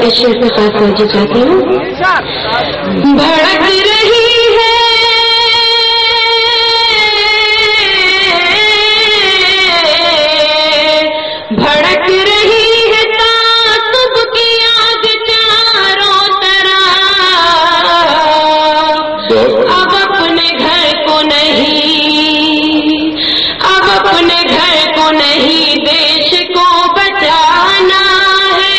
اس شعر پہ خاص توجہ چاہتی ہوں. بھڑک رہی ہے بھڑک رہی ہے تعصب کی آگ چاروں طرف. اب اپنے گھر کو نہیں اب اپنے گھر کو نہیں دیش کو بچانا ہے.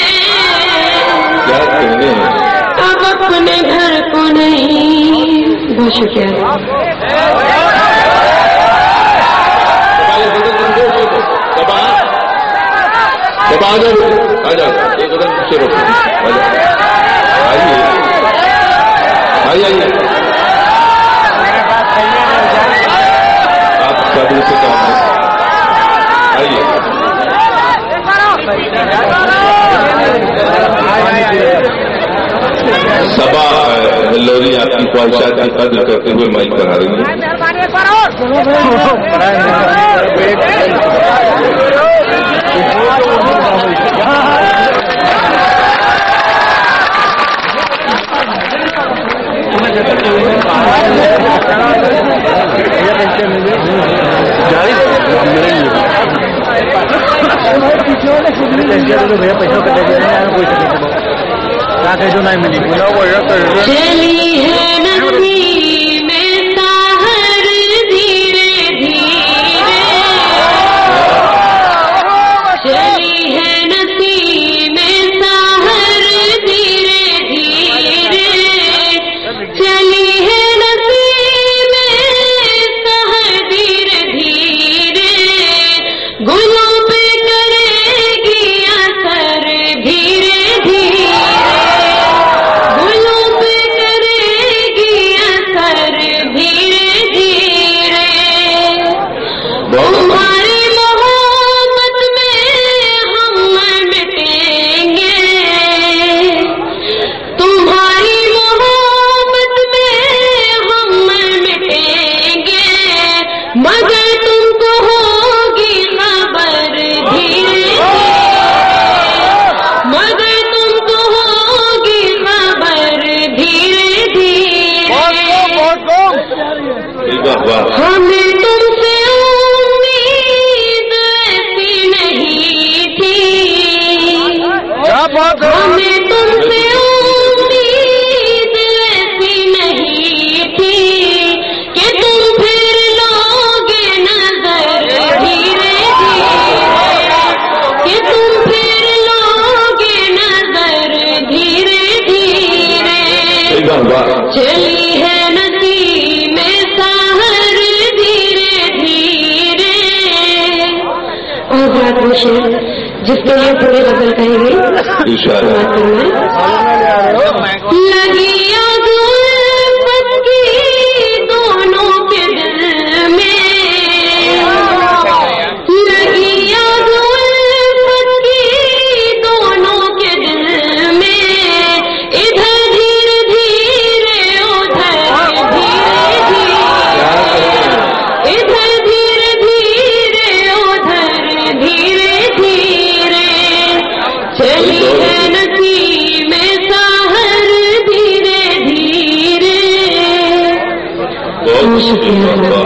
اب اپنے گھر کو نہیں. بہت شکریہ. آئیے آپ قابل سے کام ہے. آئیے سبا لوری آپ کی خواہشات کی قدر کرتے ہوئے مائک پر آ رہی ہے. چلی ہے نسیم سحر دھیرے دھیرے. چلی ہے نسیم سحر دھیرے دھیرے. چلی ہے نسیم سحر دھیرے دھیرے. گلوں پہ کرے گی اثر دھیرے دھیرے. گلوں پہ کرے گی اثر دھیرے دھیرے. تمہاری محبت میں ہم مٹیں گے. تمہاری محبت میں ہم مٹیں گے. مگر تم کو ہوگی خبر دھیرے مگر تم کو ہوگی خبر دھیرے دھیرے. ہمیں تم سے امید ایسی نہیں تھی. ہمیں تم سے امید ایسی نہیں تھی کہ تم پھر لوگے نظر دھیرے دھیرے. کہ تم پھر لوگے نظر دھیرے دھیرے. چلی ہے نسیم سحر دھیرے دھیرے. اور بات وہ شعر جس کے لیے پورے غزل کہیں گے. لگی آگ الفت کی دونوں کے دل میں. لگی آگ الفت کی دونوں کے دل میں. ادھر دھیرے دھیرے ادھر دھیرے دھیرے. ادھر دھیرے دھیرے ادھر دھیرے دھیرے. چلی ہے نسیم سحر دھیرے دھیرے. بہت شکریہ.